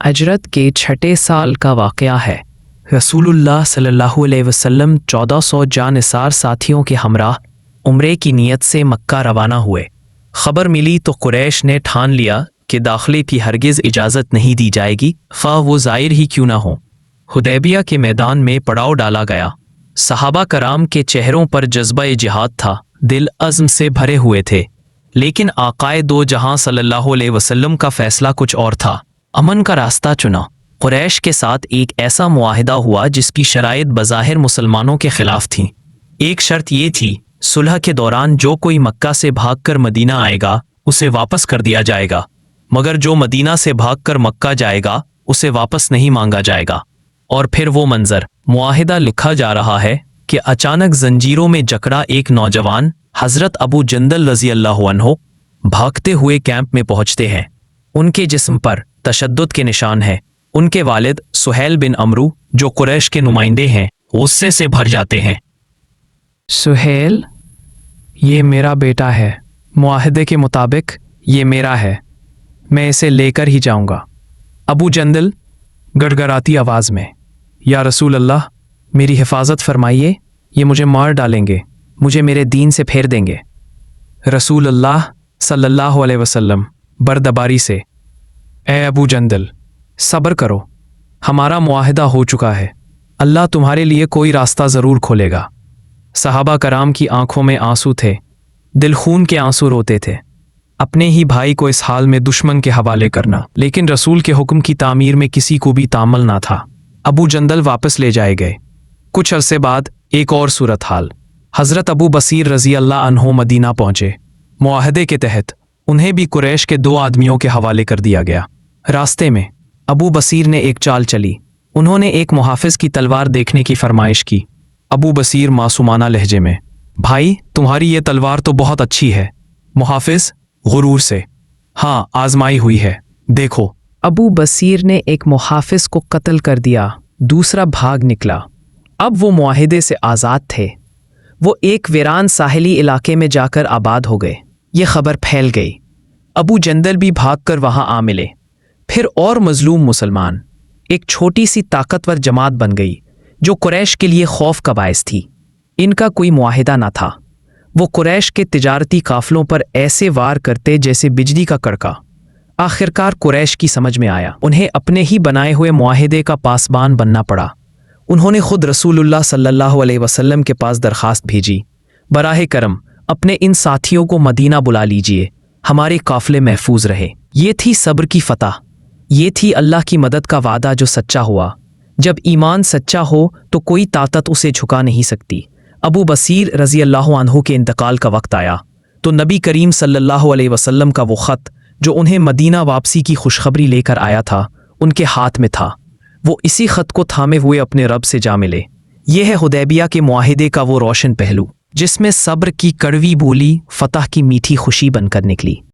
अजरत के छठे साल का वाक़या है। रसूलुल्लाह सल्लल्लाहु अलैहि वसल्लम 1400 जानिसार साथियों के हमरा उम्रे की नीयत से मक्का रवाना हुए। खबर मिली तो कुरैश ने ठान लिया कि दाखिले की हरगिज़ इजाज़त नहीं दी जाएगी, ख्वाह वो ज़ाहिर ही क्यों ना हो। हुदैबिया के मैदान में पड़ाव डाला गया। सहाबा कराम के चेहरों पर जज्बा जिहाद था, दिल अज़्म से भरे हुए थे। लेकिन आकाए दो जहां सल्लल्लाहु अलैहि वसल्लम का फैसला कुछ और था। अमन का रास्ता चुना। कुरैश के साथ एक ऐसा मुआहिदा हुआ जिसकी शराइत बज़ाहिर मुसलमानों के खिलाफ थीं। एक शर्त ये थी, सुलह के दौरान जो कोई मक्का से भागकर मदीना आएगा उसे वापस कर दिया जाएगा, मगर जो मदीना से भागकर मक्का जाएगा उसे वापस नहीं मांगा जाएगा। और फिर वो मंजर मुआहिदा लिखा जा रहा है कि अचानक जंजीरों में जकड़ा एक नौजवान हजरत अबू जंदल रज़ी अल्लाहु अन्हो भागते हुए कैंप में पहुंचते हैं। उनके जिस्म पर तशद्दुद के निशान हैं। उनके वालिद सुहैल बिन अमरू, जो कुरैश के नुमाइंदे हैं, गुस्से से भर जाते हैं। सुहैल, ये मेरा बेटा है, मुआहिदे के मुताबिक ये मेरा है, मैं इसे लेकर ही जाऊंगा। अबू जंदल गड़गड़ाती आवाज़ में, या रसूल अल्लाह, मेरी हिफाजत फरमाइए, ये मुझे मार डालेंगे, मुझे मेरे दीन से फेर देंगे। रसूल अल्लाह सल्लल्लाहु अलैहि वसल्लम बरदबारी से, ए अबू जंदल, सब्र करो, हमारा मुआहिदा हो चुका है, अल्लाह तुम्हारे लिए कोई रास्ता ज़रूर खोलेगा। सहाबा कराम की आंखों में आंसू थे, दिल खून के आंसू रोते थे। अपने ही भाई को इस हाल में दुश्मन के हवाले करना, लेकिन रसूल के हुक्म की तामीर में किसी को भी तामल ना था। अबू जंदल वापस ले जाए गए। कुछ अरसे बाद एक और सूरत हाल। हज़रत अबू बसीर रज़ी अल्लाह अन्हो मदीना पहुंचे। मुआहदे के तहत उन्हें भी कुरैश के 2 आदमियों के हवाले कर दिया गया। रास्ते में अबू बसीर ने एक चाल चली। उन्होंने एक मुहाफिज की तलवार देखने की फरमाइश की। अबू बसीर मासूमाना लहजे में, भाई तुम्हारी ये तलवार तो बहुत अच्छी है। मुहाफिज गुरूर से, हाँ आजमाई हुई है, देखो। अबू बसीर ने एक मुहाफिज को कत्ल कर दिया, दूसरा भाग निकला। अब वो मुआहिदे से आज़ाद थे। वो एक वीरान साहिली इलाके में जाकर आबाद हो गए। ये खबर फैल गई। अबू जंदल भी भागकर वहां आ मिले। फिर और मजलूम मुसलमान। एक छोटी सी ताकतवर जमात बन गई जो कुरैश के लिए खौफ का बायस थी। इनका कोई मुआहिदा ना था। वो कुरैश के तिजारती काफिलों पर ऐसे वार करते जैसे बिजली का कड़का। आखिरकार कुरैश की समझ में आया, उन्हें अपने ही बनाए हुए मुआहिदे का पासबान बनना पड़ा। उन्होंने खुद रसूलुल्लाह सल्लल्लाहु अलैहि वसल्लम के पास दरखास्त भेजी, बराहे करम अपने इन साथियों को मदीना बुला लीजिए, हमारे काफिले महफूज रहे। ये थी सब्र की फतह। ये थी अल्लाह की मदद का वादा जो सच्चा हुआ। जब ईमान सच्चा हो तो कोई ताकत उसे झुका नहीं सकती। अबू बसीर रज़ी अल्लाहु अन्हु के इंतकाल का वक्त आया तो नबी करीम सल्लल्लाहु अलैहि वसल्लम का वो ख़त जो उन्हें मदीना वापसी की खुशखबरी लेकर आया था, उनके हाथ में था। वो इसी ख़त को थामे हुए अपने रब से जा मिले। ये है हुदैबिया के मुआहिदे का वो रोशन पहलू जिसमें सब्र की कड़वी बोली फतह की मीठी खुशी बनकर निकली।